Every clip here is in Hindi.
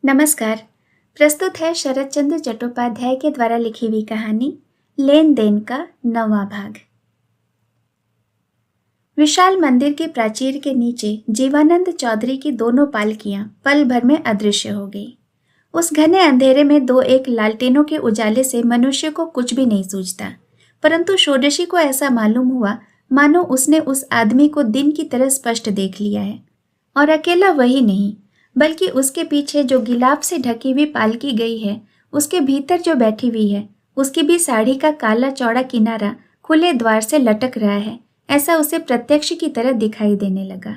नमस्कार। प्रस्तुत है शरद चंद्र चट्टोपाध्याय के द्वारा लिखी हुई कहानी लेन देन का 9वां भाग। विशाल मंदिर की प्राचीर के नीचे जीवानंद चौधरी की दोनों पालकियां पल भर में अदृश्य हो गई। उस घने अंधेरे में दो एक लालटेनों के उजाले से मनुष्य को कुछ भी नहीं सूझता, परंतु षोडशी को ऐसा मालूम हुआ मानो उसने उस आदमी को दिन की तरह स्पष्ट देख लिया है। और अकेला वही नहीं, बल्कि उसके पीछे जो गिलाफ से ढकी हुई पालकी गई है, उसके भीतर जो बैठी हुई है, उसकी भी साड़ी का काला चौड़ा किनारा खुले द्वार से लटक रहा है, ऐसा उसे प्रत्यक्ष की तरह दिखाई देने लगा।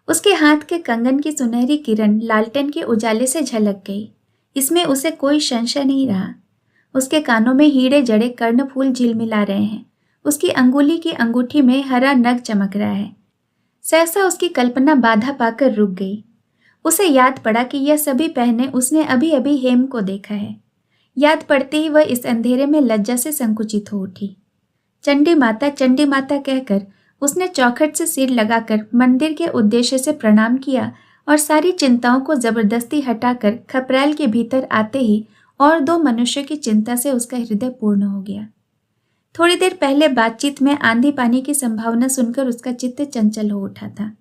उसके हाथ के कंगन की सुनहरी किरण लालटेन के उजाले से झलक गई। इसमें उसे कोई संशय नहीं रहा। उसके कानों में हीरे जड़े कर्णफूल झिलमिला रहे हैं। उसकी अंगुली की अंगूठी में हरा नग चमक रहा है। सहसा उसकी कल्पना बाधा पाकर रुक गई। उसे याद पड़ा कि यह सभी पहने उसने अभी अभी हेम को देखा है। याद पड़ते ही वह इस अंधेरे में लज्जा से संकुचित हो उठी। चंडी माता कहकर उसने चौखट से सिर लगाकर मंदिर के उद्देश्य से प्रणाम किया और सारी चिंताओं को जबरदस्ती हटाकर खपरेल के भीतर आते ही और दो मनुष्यों की चिंता से उसका हृदय पूर्ण हो गया। थोड़ी देर पहले बातचीत में आंधी पानी की संभावना सुनकर उसका चित्त चंचल हो उठा था।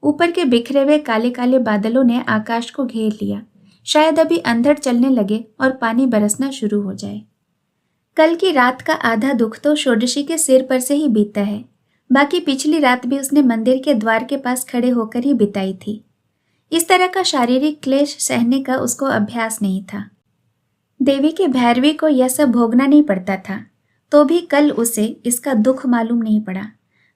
ऊपर के बिखरे हुए काले काले बादलों ने आकाश को घेर लिया। शायद अभी अंधड़ चलने लगे और पानी बरसना शुरू हो जाए। कल की रात का आधा दुख तो षोडशी के सिर पर से ही बीता है। बाकी पिछली रात भी उसने मंदिर के द्वार के पास खड़े होकर ही बिताई थी। इस तरह का शारीरिक क्लेश सहने का उसको अभ्यास नहीं था। देवी के भैरवी को यह सब भोगना नहीं पड़ता था, तो भी कल उसे इसका दुख मालूम नहीं पड़ा।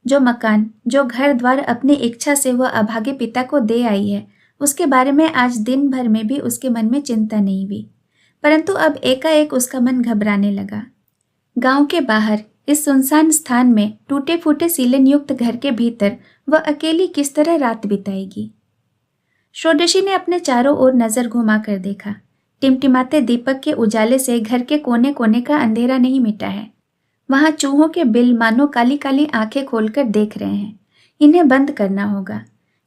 जो मकान, जो घर द्वार अपनी इच्छा से वह अभागे पिता को दे आई है, उसके बारे में आज दिन भर में भी उसके मन में चिंता नहीं हुई। परंतु अब एकाएक उसका मन घबराने लगा। गांव के बाहर इस सुनसान स्थान में टूटे फूटे सीलन युक्त घर के भीतर वह अकेली किस तरह रात बिताएगी। षोडशी ने अपने चारों ओर नजर घुमा कर देखा। टिमटिमाते दीपक के उजाले से घर के कोने कोने का अंधेरा नहीं मिटा है। वहां चूहों के बिल मानो काली काली आंखें खोलकर देख रहे हैं। इन्हें बंद करना होगा।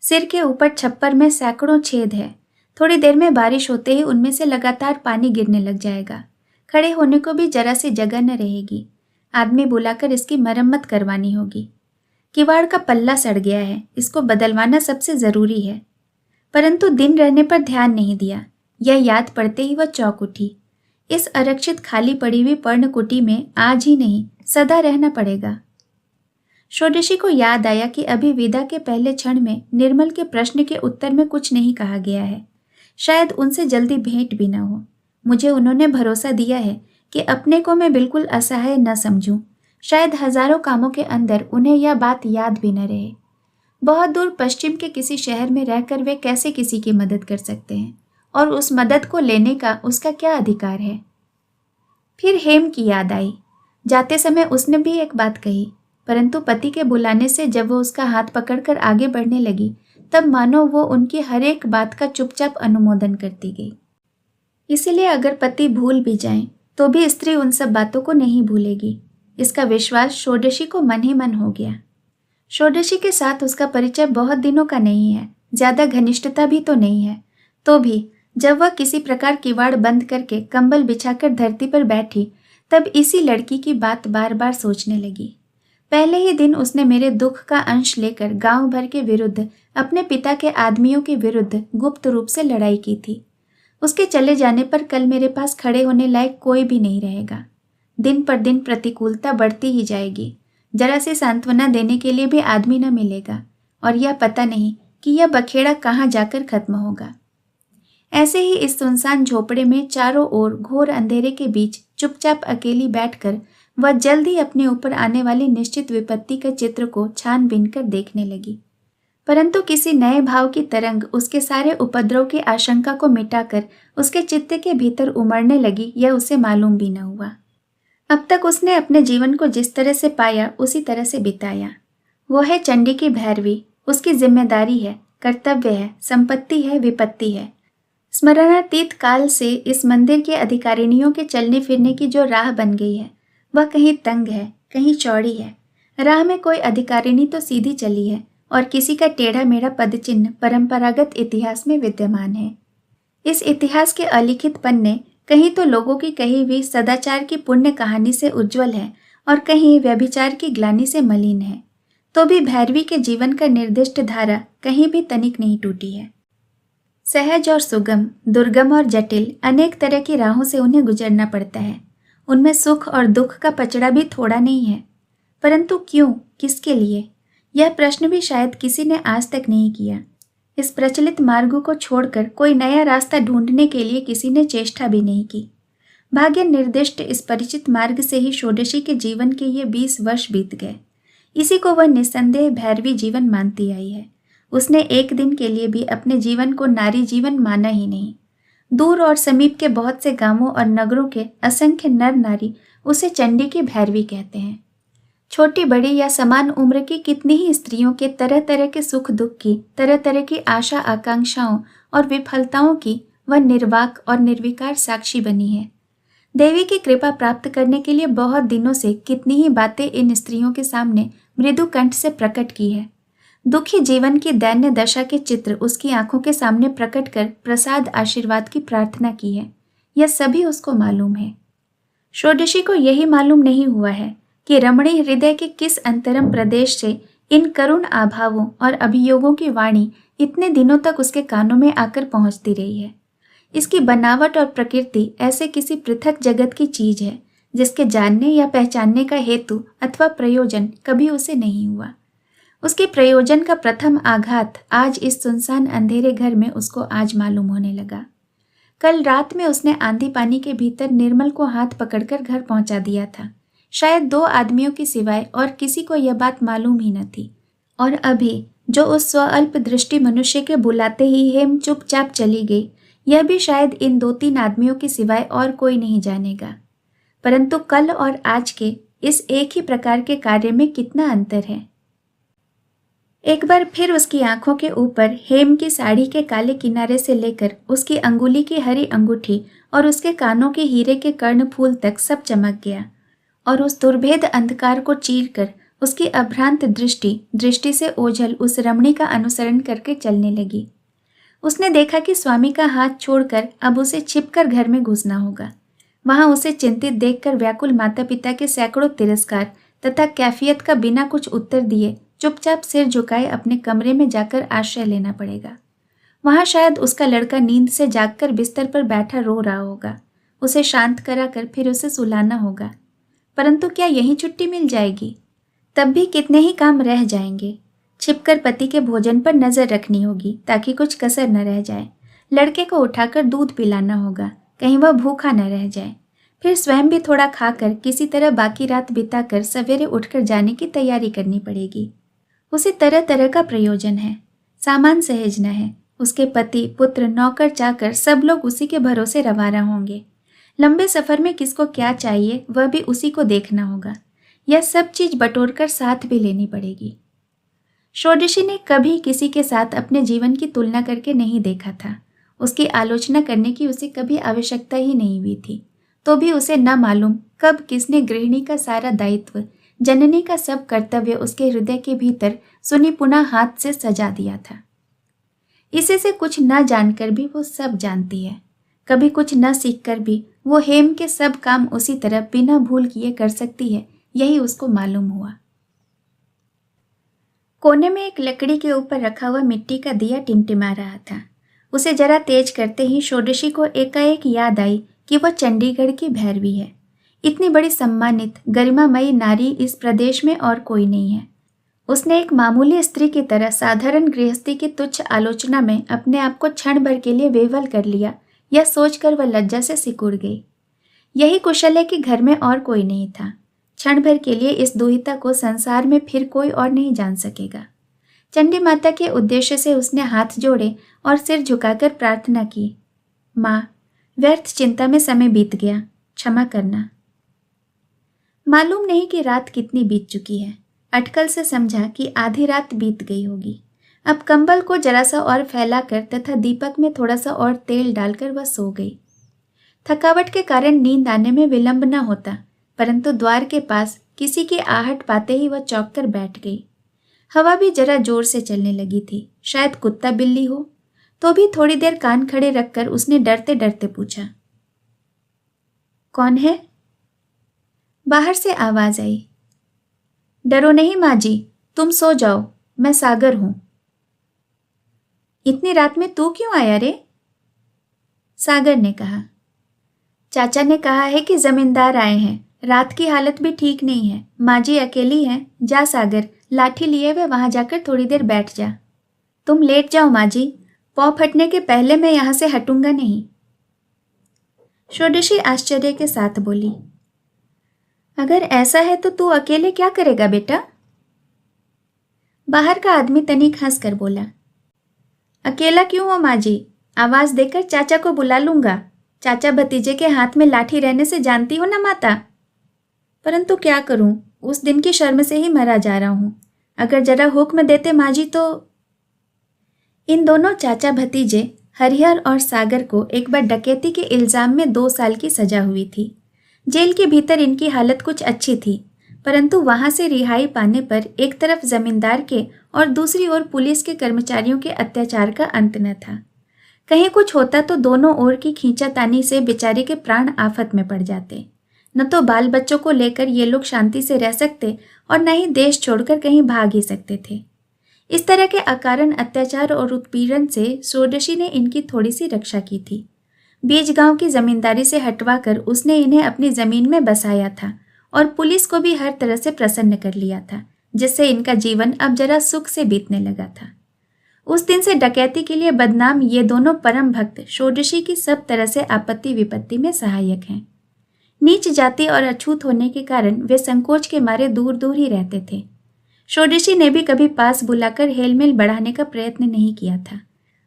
सिर के ऊपर छप्पर में सैकड़ों छेद है। थोड़ी देर में बारिश होते ही उनमें से लगातार पानी गिरने लग जाएगा। खड़े होने को भी जरा सी जगह न रहेगी। आदमी बुलाकर इसकी मरम्मत करवानी होगी। किवाड़ का पल्ला सड़ गया है, इसको बदलवाना सबसे जरूरी है। परंतु दिन रहने पर ध्यान नहीं दिया। यह याद पड़ते ही वह चौंक उठी। इस अरक्षित खाली पड़ी हुई पर्णकुटी में आज ही नहीं, सदा रहना पड़ेगा। षोडशी को याद आया कि अभी विदा के पहले क्षण में निर्मल के प्रश्न के उत्तर में कुछ नहीं कहा गया है। शायद उनसे जल्दी भेंट भी न हो। मुझे उन्होंने भरोसा दिया है कि अपने को मैं बिल्कुल असहाय न समझूं। शायद हजारों कामों के अंदर उन्हें यह बात याद भी न रहे। बहुत दूर पश्चिम के किसी शहर में रहकर वे कैसे किसी की मदद कर सकते हैं, और उस मदद को लेने का उसका क्या अधिकार है। फिर हेम की याद आई। जाते समय उसने भी एक बात कही, परंतु पति के बुलाने से जब वो उसका हाथ पकड़कर आगे बढ़ने लगी, तब मानो वो उनकी हर एक बात का चुपचाप अनुमोदन करती गई। इसीलिए अगर पति भूल भी जाएं, तो भी स्त्री उन सब बातों को नहीं भूलेगी। इसका विश्वास षोडशी को मन ही मन हो गया। षोडशी के साथ उसका परिचय बहुत दिनों का नहीं है, ज्यादा घनिष्ठता भी तो नहीं है। तो भी जब वह किसी प्रकार किवाड़ बंद करके कंबल बिछाकर धरती पर बैठी, तब इसी लड़की की बात बार बार सोचने लगी। पहले ही दिन उसने मेरे दुख का अंश लेकर गांव भर के विरुद्ध, अपने पिता के आदमियों के विरुद्ध गुप्त रूप से लड़ाई की थी। उसके चले जाने पर कल मेरे पास खड़े होने लायक कोई भी नहीं रहेगा। दिन पर दिन प्रतिकूलता बढ़ती ही जाएगी। जरा सी सांत्वना देने के लिए भी आदमी न मिलेगा, और यह पता नहीं कि यह बखेड़ा कहाँ जाकर खत्म होगा। ऐसे ही इस सुनसान झोपड़े में चारों ओर घोर अंधेरे के बीच चुपचाप अकेली बैठकर वह जल्द ही अपने ऊपर आने वाली निश्चित विपत्ति के चित्र को छानबीन कर देखने लगी। परंतु किसी नए भाव की तरंग उसके सारे उपद्रव की आशंका को मिटाकर उसके चित्त के भीतर उमड़ने लगी, यह उसे मालूम भी न हुआ। अब तक उसने अपने जीवन को जिस तरह से पाया उसी तरह से बिताया। वो है चंडी की भैरवी, उसकी जिम्मेदारी है, कर्तव्य है, संपत्ति है, विपत्ति है। स्मरणातीत काल से इस मंदिर के अधिकारिणियों के चलने फिरने की जो राह बन गई है, वह कहीं तंग है, कहीं चौड़ी है। राह में कोई अधिकारिणी तो सीधी चली है, और किसी का टेढ़ा मेढ़ा पदचिन्ह परंपरागत इतिहास में विद्यमान है। इस इतिहास के अलिखित पन्ने कहीं तो लोगों की कही हुई सदाचार की पुण्य कहानी से उज्जवल है और कहीं व्यभिचार की ग्लानि से मलिन है, तो भी भैरवी के जीवन का निर्दिष्ट धारा कहीं भी तनिक नहीं टूटी है। सहज और सुगम, दुर्गम और जटिल अनेक तरह की राहों से उन्हें गुजरना पड़ता है। उनमें सुख और दुख का पचड़ा भी थोड़ा नहीं है। परंतु क्यों, किसके लिए, यह प्रश्न भी शायद किसी ने आज तक नहीं किया। इस प्रचलित मार्ग को छोड़कर कोई नया रास्ता ढूंढने के लिए किसी ने चेष्टा भी नहीं की। भाग्य निर्दिष्ट इस परिचित मार्ग से ही षोडशी के जीवन के ये 20 वर्ष बीत गए। इसी को वह निस्संदेह भैरवी जीवन मानती आई है। उसने एक दिन के लिए भी अपने जीवन को नारी जीवन माना ही नहीं। दूर और समीप के बहुत से गांवों और नगरों के असंख्य नर नारी उसे चंडी की भैरवी कहते हैं। छोटी बड़ी या समान उम्र की कितनी ही स्त्रियों के तरह तरह के सुख दुख की, तरह तरह की आशा आकांक्षाओं और विफलताओं की वह निर्वाक और निर्विकार साक्षी बनी है। देवी की कृपा प्राप्त करने के लिए बहुत दिनों से कितनी ही बातें इन स्त्रियों के सामने मृदु कंठ से प्रकट की है। दुखी जीवन की दैन्य दशा के चित्र उसकी आंखों के सामने प्रकट कर प्रसाद आशीर्वाद की प्रार्थना की है। यह सभी उसको मालूम है। षोडशी को यही मालूम नहीं हुआ है कि रमणी हृदय के किस अंतरम प्रदेश से इन करुण आभावों और अभियोगों की वाणी इतने दिनों तक उसके कानों में आकर पहुंचती रही है। इसकी बनावट और प्रकृति ऐसे किसी पृथक जगत की चीज है जिसके जानने या पहचानने का हेतु अथवा प्रयोजन कभी उसे नहीं हुआ। उसके प्रयोजन का प्रथम आघात आज इस सुनसान अंधेरे घर में उसको आज मालूम होने लगा। कल रात में उसने आंधी पानी के भीतर निर्मल को हाथ पकड़कर घर पहुंचा दिया था। शायद 2 आदमियों की सिवाय और किसी को यह बात मालूम ही न थी। और अभी जो उस स्वअल्प दृष्टि मनुष्य के बुलाते ही हेम चुपचाप चली गई, यह भी शायद इन 2-3 आदमियों के सिवाय और कोई नहीं जानेगा। परंतु कल और आज के इस एक ही प्रकार के कार्य में कितना अंतर है। एक बार फिर उसकी आंखों के ऊपर हेम की साड़ी के काले किनारे से लेकर उसकी अंगुली की हरी अंगूठी और उसके कानों के हीरे के कर्णफूल तक सब चमक गया और उस दुर्भेद अंधकार को चीरकर उसकी अभ्रांत दृष्टि से ओझल उस रमणी का अनुसरण करके चलने लगी। उसने देखा कि स्वामी का हाथ छोड़कर अब उसे छिपकर घर में घुसना होगा। वहां उसे चिंतित देखकर व्याकुल माता पिता के सैकड़ों तिरस्कार तथा कैफियत का बिना कुछ उत्तर दिए चुपचाप सिर झुकाए अपने कमरे में जाकर आश्रय लेना पड़ेगा। वहां शायद उसका लड़का नींद से जागकर बिस्तर पर बैठा रो रहा होगा। उसे शांत कराकर फिर उसे सुलाना होगा। परंतु क्या यही छुट्टी मिल जाएगी? तब भी कितने ही काम रह जाएंगे। छिपकर पति के भोजन पर नजर रखनी होगी ताकि कुछ कसर न रह जाए। लड़के को उठाकर दूध पिलाना होगा, कहीं वह भूखा न रह जाए। फिर स्वयं भी थोड़ा खाकर किसी तरह बाकी रात बिताकर सवेरे उठकर जाने की तैयारी करनी पड़ेगी। उसे तरह तरह का प्रयोजन है। सामान सहेजना है। उसके पति, पुत्र, नौकर चाकर सब लोग उसी के भरोसे रवाना होंगे। लंबे सफर में किसको क्या चाहिए वह भी उसी को देखना होगा। यह सब चीज बटोरकर साथ भी लेनी पड़ेगी। षोडशी ने कभी किसी के साथ अपने जीवन की तुलना करके नहीं देखा था। उसकी आलोचना करने की उसे कभी आवश्यकता ही नहीं हुई थी। तो भी उसे न मालूम कब किसने गृहिणी का सारा दायित्व, जननी का सब कर्तव्य उसके हृदय के भीतर सुनी पुनः हाथ से सजा दिया था। इसे से कुछ न जानकर भी वो सब जानती है। कभी कुछ न सीखकर भी वो हेम के सब काम उसी तरह बिना भूल किए कर सकती है, यही उसको मालूम हुआ। कोने में एक लकड़ी के ऊपर रखा हुआ मिट्टी का दिया टिमटिमा रहा था। उसे जरा तेज करते ही षोडशी को एकाएक याद आई कि वह चंडीगढ़ की भैरवी है। इतनी बड़ी सम्मानित गरिमामयी नारी इस प्रदेश में और कोई नहीं है। उसने एक मामूली स्त्री की तरह साधारण गृहस्थी की तुच्छ आलोचना में अपने आप को क्षण भर के लिए विह्वल कर लिया। यह सोचकर वह लज्जा से सिकुड़ गई। यही कुशल है कि घर में और कोई नहीं था। क्षण भर के लिए इस दुहिता को संसार में फिर कोई और नहीं जान सकेगा। चंडी माता के उद्देश्य से उसने हाथ जोड़े और सिर झुकाकर प्रार्थना की, माँ, व्यर्थ चिंता में समय बीत गया, क्षमा करना। मालूम नहीं कि रात कितनी बीत चुकी है। अटकल से समझा कि आधी रात बीत गई होगी। अब कंबल को जरा सा और फैलाकर तथा दीपक में थोड़ा सा और तेल डालकर वह सो गई। थकावट के कारण नींद आने में विलंब न होता, परंतु द्वार के पास किसी की आहट पाते ही वह चौंक कर बैठ गई। हवा भी जरा जोर से चलने लगी थी। शायद कुत्ता बिल्ली हो। तो भी थोड़ी देर कान खड़े रखकर उसने डरते डरते पूछा, कौन है? बाहर से आवाज आई, डरो नहीं माँ जी, तुम सो जाओ, मैं सागर हूं। इतनी रात में तू क्यों आया रे? सागर ने कहा, चाचा ने कहा है कि जमींदार आए हैं, रात की हालत भी ठीक नहीं है, माँ जी अकेली हैं। जा सागर, लाठी लिए हुए वहां जाकर थोड़ी देर बैठ जा। तुम लेट जाओ माँ जी, पौ फटने के पहले मैं यहां से हटूंगा नहीं। षोडशी आश्चर्य के साथ बोली, अगर ऐसा है तो तू अकेले क्या करेगा बेटा? बाहर का आदमी तनिक हंसकर बोला, अकेला क्यों हो माँ जी, आवाज देकर चाचा को बुला लूंगा। चाचा भतीजे के हाथ में लाठी रहने से जानती हो ना माता। परंतु क्या करूं, उस दिन की शर्म से ही मरा जा रहा हूं। अगर जरा हुक्म देते माँ जी तो। इन दोनों चाचा भतीजे हरिहर और सागर को एक बार डकैती के इल्जाम में 2 साल की सजा हुई थी। जेल के भीतर इनकी हालत कुछ अच्छी थी, परंतु वहां से रिहाई पाने पर एक तरफ जमींदार के और दूसरी ओर पुलिस के कर्मचारियों के अत्याचार का अंत न था। कहीं कुछ होता तो दोनों ओर की खींचातानी से बेचारे के प्राण आफत में पड़ जाते। न तो बाल बच्चों को लेकर ये लोग शांति से रह सकते और न ही देश छोड़कर कहीं भाग ही सकते थे। इस तरह के अकारण अत्याचार और उत्पीड़न से षोडशी ने इनकी थोड़ी सी रक्षा की थी। बीज गांव की जमींदारी से हटवाकर उसने इन्हें अपनी जमीन में बसाया था और पुलिस को भी हर तरह से प्रसन्न कर लिया था, जिससे इनका जीवन अब जरा सुख से बीतने लगा था। उस दिन से डकैती के लिए बदनाम ये दोनों परम भक्त षोडशी की सब तरह से आपत्ति विपत्ति में सहायक हैं। नीच जाति और अछूत होने के कारण वे संकोच के मारे दूर दूर ही रहते थे। षोडशी ने भी कभी पास बुलाकर हेलमेल बढ़ाने का प्रयत्न नहीं किया था।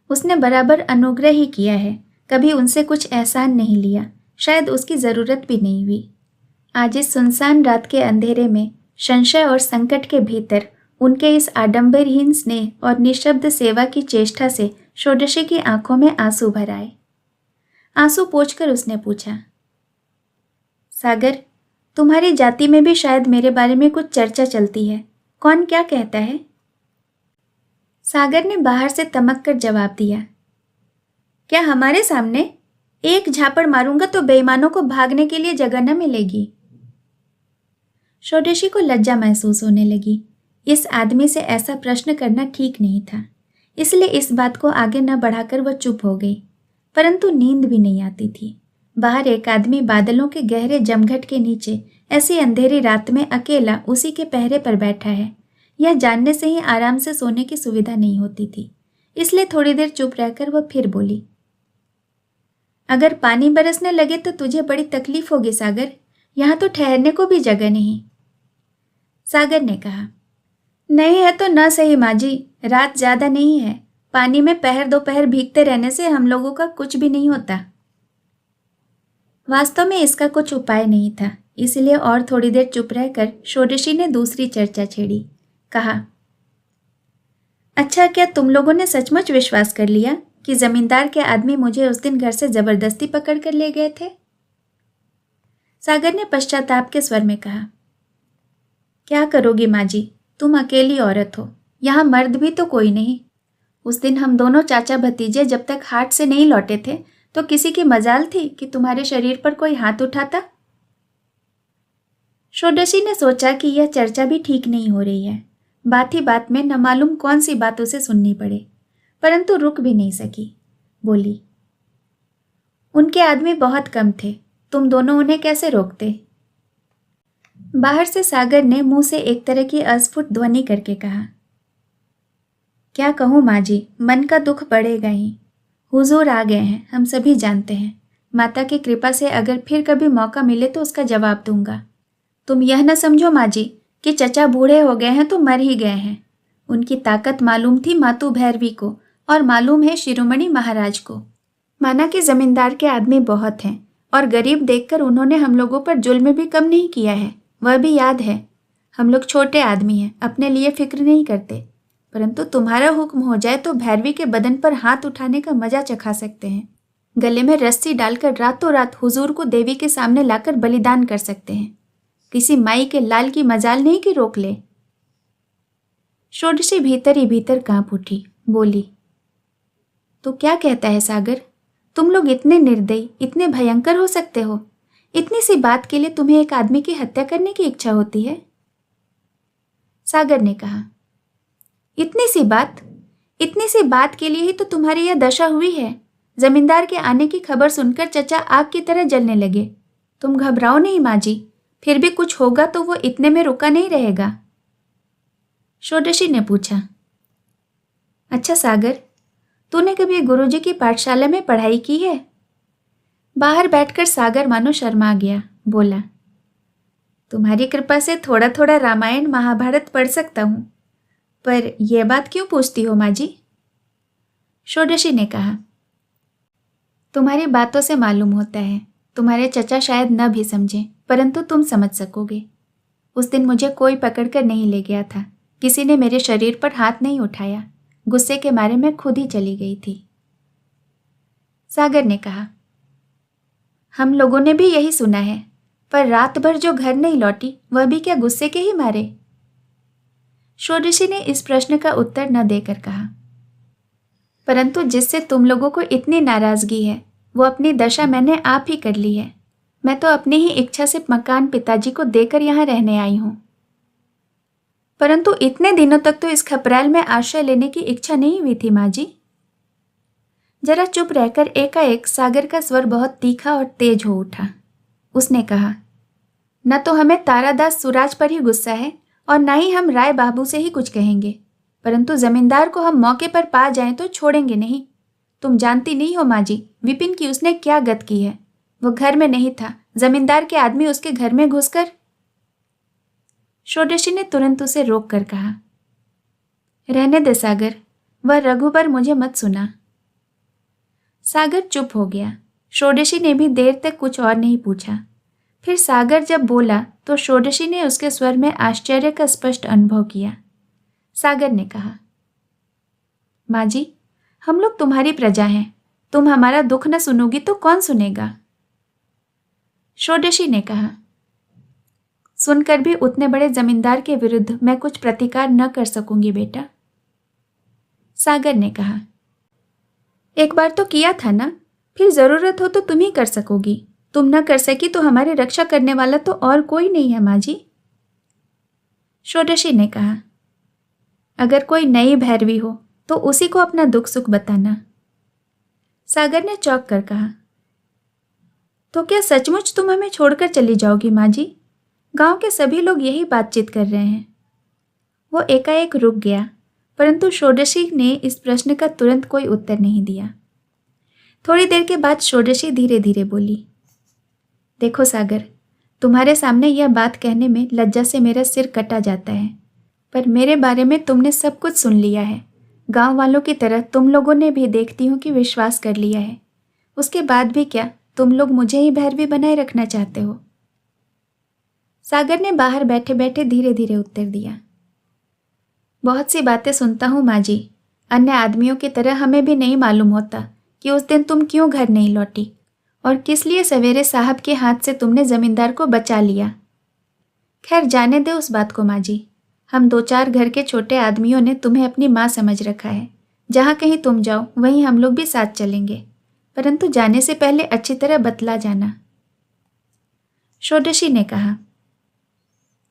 उसने बराबर अनुग्रह ही किया है, कभी उनसे कुछ एहसान नहीं लिया, शायद उसकी जरूरत भी नहीं हुई। आज इस सुनसान रात के अंधेरे में, संशय और संकट के भीतर, उनके इस आडंबरहीन स्नेह और निशब्द सेवा की चेष्टा से षोडशी की आंखों में आंसू भर आए। आंसू पोंछकर उसने पूछा, सागर, तुम्हारी जाति में भी शायद मेरे बारे में कुछ चर्चा चलती है, कौन क्या कहता है? सागर ने बाहर से तमक कर जवाब दिया, क्या हमारे सामने? एक झापड़ मारूंगा तो बेईमानों को भागने के लिए जगह न मिलेगी। षोडशी को लज्जा महसूस होने लगी। इस आदमी से ऐसा प्रश्न करना ठीक नहीं था, इसलिए इस बात को आगे न बढ़ाकर वह चुप हो गई। परंतु नींद भी नहीं आती थी। बाहर एक आदमी बादलों के गहरे जमघट के नीचे ऐसी अंधेरी रात में अकेला उसी के पहरे पर बैठा है, यह जानने से ही आराम से सोने की सुविधा नहीं होती थी। इसलिए थोड़ी देर चुप रहकर वह फिर बोली, अगर पानी बरसने लगे तो तुझे बड़ी तकलीफ होगी सागर, यहाँ तो ठहरने को भी जगह नहीं। सागर ने कहा, नहीं है तो न सही माँ जी, रात ज्यादा नहीं है, पानी में पहर दोपहर भीगते रहने से हम लोगों का कुछ भी नहीं होता। वास्तव में इसका कुछ उपाय नहीं था, इसलिए और थोड़ी देर चुप रहकर षोडशी ने दूसरी चर्चा छेड़ी। कहा, अच्छा, क्या तुम लोगों ने सचमुच विश्वास कर लिया कि जमींदार के आदमी मुझे उस दिन घर से जबरदस्ती पकड़ कर ले गए थे? सागर ने पश्चाताप के स्वर में कहा, क्या करोगी माँ जी, तुम अकेली औरत हो, यहाँ मर्द भी तो कोई नहीं। उस दिन हम दोनों चाचा भतीजे जब तक हाट से नहीं लौटे थे तो किसी की मजाल थी कि तुम्हारे शरीर पर कोई हाथ उठाता? षोडशी ने सोचा कि यह चर्चा भी ठीक नहीं हो रही है। बात ही बात में न मालूम कौन सी बात उसे सुननी पड़े, परंतु रुक भी नहीं सकी। बोली, उनके आदमी बहुत कम थे, तुम दोनों उन्हें कैसे रोकते? बाहर से सागर ने मुंह से एक तरह की अस्फुट ध्वनि करके कहा, क्या कहूँ माँ जी, मन का दुख बढ़ेगा ही। हुजूर आ गए हैं, हम सभी जानते हैं। माता की कृपा से अगर फिर कभी मौका मिले तो उसका जवाब दूंगा। तुम यह न समझो माँ जी कि चचा बूढ़े हो गए हैं तो मर ही गए हैं। उनकी ताकत मालूम थी मातू भैरवी को और मालूम है शिरोमणि महाराज को। माना कि जमींदार के आदमी बहुत हैं और गरीब देखकर उन्होंने हम लोगों पर जुल्म भी कम नहीं किया है, वह भी याद है। हम लोग छोटे आदमी हैं, अपने लिए फिक्र नहीं करते, परंतु तुम्हारा हुक्म हो जाए तो भैरवी के बदन पर हाथ उठाने का मजा चखा सकते हैं। गले में रस्सी डालकर रातों रात हुजूर को देवी के सामने लाकर बलिदान कर सकते हैं। किसी माई के लाल की मजाल नहीं कि रोक ले। षोडशी भीतर ही भीतर कांप उठी, बोली, तो क्या कहता है सागर? तुम लोग इतने निर्दयी, इतने भयंकर हो सकते हो? इतनी सी बात के लिए तुम्हें एक आदमी की हत्या करने की इच्छा होती है? सागर ने कहा, इतनी सी बात के लिए ही तो तुम्हारी यह दशा हुई है। जमींदार के आने की खबर सुनकर चचा आग की तरह जलने लगे। तुम घबराओ नहीं माँ जी, फिर भी कुछ होगा तो वो इतने में रुका नहीं रहेगा। षोडशी ने पूछा, अच्छा सागर, तूने कभी गुरुजी की पाठशाला में पढ़ाई की है? बाहर बैठकर सागर मानो शर्मा गया। बोला, तुम्हारी कृपा से थोड़ा थोड़ा रामायण महाभारत पढ़ सकता हूं, पर यह बात क्यों पूछती हो माँ जी? षोडशी ने कहा, तुम्हारी बातों से मालूम होता है तुम्हारे चचा शायद न भी समझें, परंतु तुम समझ सकोगे। उस दिन मुझे कोई पकड़कर नहीं ले गया था, किसी ने मेरे शरीर पर हाथ नहीं उठाया। गुस्से के मारे मैं खुद ही चली गई थी। सागर ने कहा, हम लोगों ने भी यही सुना है, पर रात भर जो घर नहीं लौटी वह भी क्या गुस्से के ही मारे? षोडशी ने इस प्रश्न का उत्तर न देकर कहा, परंतु जिससे तुम लोगों को इतनी नाराजगी है वो अपनी दशा मैंने आप ही कर ली है। मैं तो अपनी ही इच्छा से मकान पिताजी को देकर यहाँ रहने आई हूँ, परंतु इतने दिनों तक तो इस खपराल में आश्रय लेने की इच्छा नहीं हुई थी माँ जी। जरा चुप रहकर एकाएक सागर का स्वर बहुत तीखा और तेज हो उठा। उसने कहा, न तो हमें तारादास सुराज पर ही गुस्सा है और न ही हम राय बाबू से ही कुछ कहेंगे, परंतु जमींदार को हम मौके पर पा जाएं तो छोड़ेंगे नहीं। तुम जानती नहीं हो माँ जी, विपिन की उसने क्या गत की है। वो घर में नहीं था, जमींदार के आदमी उसके घर में घुसकर। षोडशी ने तुरंत उसे रोक कर कहा, रहने दे सागर, वह रघु पर मुझे मत सुना। सागर चुप हो गया। षोडशी ने भी देर तक कुछ और नहीं पूछा। फिर सागर जब बोला तो षोडशी ने उसके स्वर में आश्चर्य का स्पष्ट अनुभव किया। सागर ने कहा, माँ जी, हम लोग तुम्हारी प्रजा हैं, तुम हमारा दुख न सुनोगी तो कौन सुनेगा? षोडशी ने कहा, सुनकर भी उतने बड़े जमींदार के विरुद्ध मैं कुछ प्रतिकार न कर सकूंगी बेटा। सागर ने कहा, एक बार तो किया था ना, फिर जरूरत हो तो तुम ही कर सकोगी। तुम न कर सकी तो हमारी रक्षा करने वाला तो और कोई नहीं है माँ जी। षोडशी ने कहा, अगर कोई नई भैरवी हो तो उसी को अपना दुख सुख बताना। सागर ने चौंक कर कहा, तो क्या सचमुच तुम हमें छोड़कर चली जाओगी माँ जी? गांव के सभी लोग यही बातचीत कर रहे हैं। वो एकाएक रुक गया, परंतु षोडशी ने इस प्रश्न का तुरंत कोई उत्तर नहीं दिया। थोड़ी देर के बाद षोडशी धीरे धीरे बोली, देखो सागर, तुम्हारे सामने यह बात कहने में लज्जा से मेरा सिर कटा जाता है, पर मेरे बारे में तुमने सब कुछ सुन लिया है। गांव वालों की तरह तुम लोगों ने भी देखती हूँ कि विश्वास कर लिया है। उसके बाद भी क्या तुम लोग मुझे ही भैरवी बनाए रखना चाहते हो? सागर ने बाहर बैठे बैठे धीरे धीरे उत्तर दिया, बहुत सी बातें सुनता हूँ माँ जी। अन्य आदमियों की तरह हमें भी नहीं मालूम होता कि उस दिन तुम क्यों घर नहीं लौटी और किस लिए सवेरे साहब के हाथ से तुमने जमींदार को बचा लिया। खैर जाने दे उस बात को माँ जी। हम दो चार घर के छोटे आदमियों ने तुम्हें अपनी माँ समझ रखा है। जहाँ कहीं तुम जाओ वहीं हम लोग भी साथ चलेंगे, परंतु जाने से पहले अच्छी तरह बतला जाना। षोडशी ने कहा,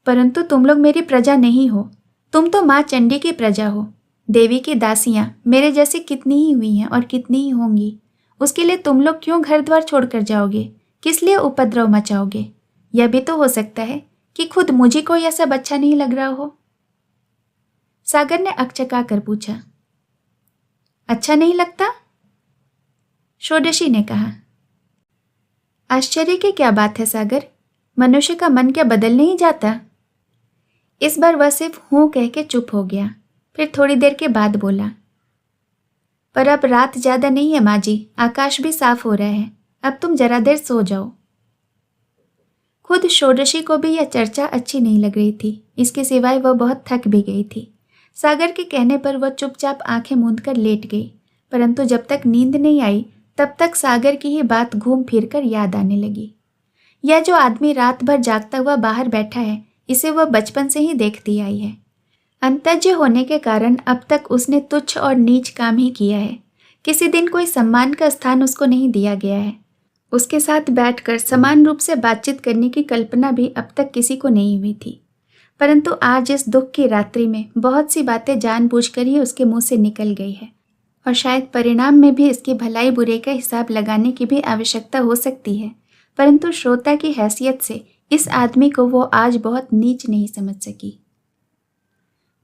परंतु तुम लोग मेरी प्रजा नहीं हो, तुम तो माँ चंडी की प्रजा हो। देवी की दासियां मेरे जैसी कितनी ही हुई हैं और कितनी ही होंगी। उसके लिए तुम लोग क्यों घर द्वार छोड़कर जाओगे? किस लिए उपद्रव मचाओगे? यह भी तो हो सकता है कि खुद मुझे को यह सब अच्छा नहीं लग रहा हो। सागर ने अकचका कर पूछा, अच्छा नहीं लगता? षोडशी ने कहा, आश्चर्य की क्या बात है सागर, मनुष्य का मन क्या बदल नहीं जाता? इस बार वह सिर्फ हूं कह के चुप हो गया। फिर थोड़ी देर के बाद बोला, पर अब रात ज्यादा नहीं है माँ जी, आकाश भी साफ हो रहा है, अब तुम जरा देर सो जाओ। खुद षोडशी को भी यह चर्चा अच्छी नहीं लग रही थी, इसके सिवाय वह बहुत थक भी गई थी। सागर के कहने पर वह चुपचाप आंखें मूंद कर लेट गई, परंतु जब तक नींद नहीं आई तब तक सागर की ही बात घूम फिर कर याद आने लगी। यह जो आदमी रात भर जागता हुआ बाहर बैठा है, इसे वह बचपन से ही देखती आई है। अंतज्ञ होने के कारण अब तक उसने तुच्छ और नीच काम ही किया है। किसी दिन कोई सम्मान का स्थान उसको नहीं दिया गया है। उसके साथ बैठकर समान रूप से बातचीत करने की कल्पना भी अब तक किसी को नहीं हुई थी। परंतु आज इस दुख की रात्रि में बहुत सी बातें जानबूझकर ही उसके मुंह से निकल गई है, और शायद परिणाम में भी इसकी भलाई बुरे का हिसाब लगाने की भी आवश्यकता हो सकती है। परंतु श्रोता की हैसियत से इस आदमी को वो आज बहुत नीच नहीं समझ सकी।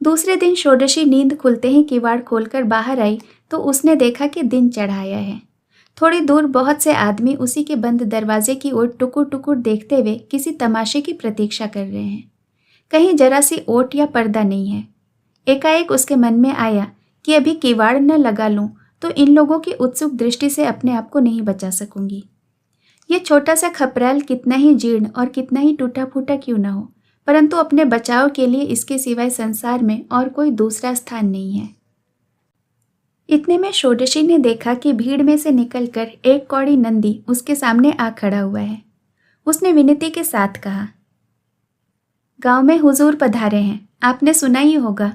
दूसरे दिन षोडशी नींद खुलते ही किवाड़ खोलकर बाहर आई तो उसने देखा कि दिन चढ़ाया है। थोड़ी दूर बहुत से आदमी उसी के बंद दरवाजे की ओर टुकुर टुकुर देखते हुए किसी तमाशे की प्रतीक्षा कर रहे हैं। कहीं जरा सी ओट या पर्दा नहीं है। एकाएक उसके मन में आया कि अभी किवाड़ न लगा लूं तो इन लोगों की उत्सुक दृष्टि से अपने आप को नहीं बचा सकूंगी। ये छोटा सा खपरैल कितना ही जीर्ण और कितना ही टूटा फूटा क्यों न हो, परंतु अपने बचाव के लिए इसके सिवाय संसार में और कोई दूसरा स्थान नहीं है। इतने में षोडशी ने देखा कि भीड़ में से निकलकर एक कौड़ी नंदी उसके सामने आ खड़ा हुआ है। उसने विनती के साथ कहा, गांव में हुजूर पधारे हैं, आपने सुना ही होगा।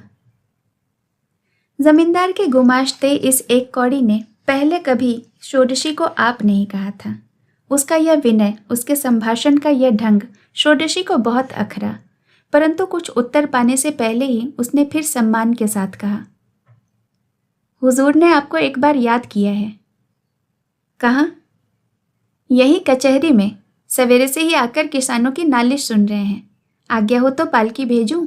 जमींदार के गुमाश्ते इस एक कौड़ी ने पहले कभी षोडशी को आप नहीं कहा था। उसका यह विनय, उसके संभाषण का यह ढंग षोडशी को बहुत अखरा, परंतु कुछ उत्तर पाने से पहले ही उसने फिर सम्मान के साथ कहा, हुजूर ने आपको एक बार याद किया है। कहाँ? यही कचहरी में, सवेरे से ही आकर किसानों की नालिश सुन रहे हैं। आज्ञा हो तो पालकी भेजूं?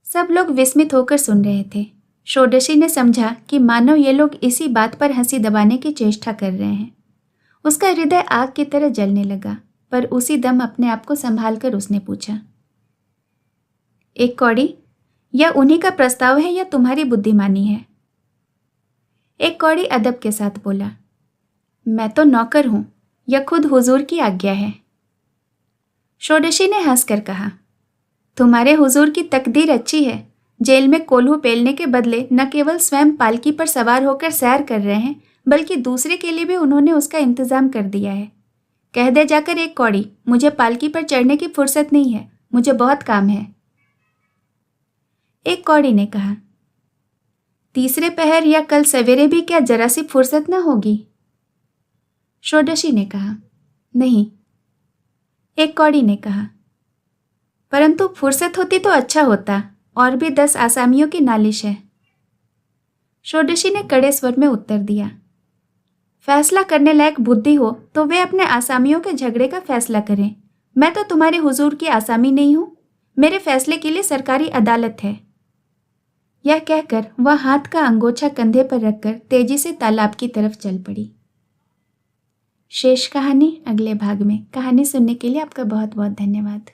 सब लोग विस्मित होकर सुन रहे थे। षोडशी ने समझा कि मानो ये लोग इसी बात पर हंसी दबाने की चेष्टा कर रहे हैं। उसका हृदय आग की तरह जलने लगा, पर उसी दम अपने आप को संभाल कर उसने पूछा, एक कौड़ी, यह उन्हीं का प्रस्ताव है या तुम्हारी बुद्धिमानी है? एक कौड़ी अदब के साथ बोला, मैं तो नौकर हूं, यह खुद हुजूर की आज्ञा है। षोडशी ने हंसकर कहा, तुम्हारे हुजूर की तकदीर अच्छी है। जेल में कोल्हू पेलने के बदले न केवल स्वयं पालकी पर सवार होकर सैर कर रहे हैं, बल्कि दूसरे के लिए भी उन्होंने उसका इंतजाम कर दिया है। कह दे जाकर एक कौड़ी, मुझे पालकी पर चढ़ने की फुर्सत नहीं है, मुझे बहुत काम है। एक कौड़ी ने कहा, तीसरे पहर या कल सवेरे भी क्या जरा सी फुर्सत न होगी? षोडशी ने कहा, नहीं। एक कौड़ी ने कहा, परंतु फुर्सत होती तो अच्छा होता, और भी 10 आसामियों की नालिश है। षोडशी ने कड़े स्वर में उत्तर दिया, फैसला करने लायक बुद्धि हो तो वे अपने आसामियों के झगड़े का फैसला करें। मैं तो तुम्हारे हुजूर की आसामी नहीं हूं, मेरे फैसले के लिए सरकारी अदालत है। यह कहकर वह हाथ का अंगोछा कंधे पर रखकर तेजी से तालाब की तरफ चल पड़ी। शेष कहानी अगले भाग में। कहानी सुनने के लिए आपका बहुत बहुत धन्यवाद।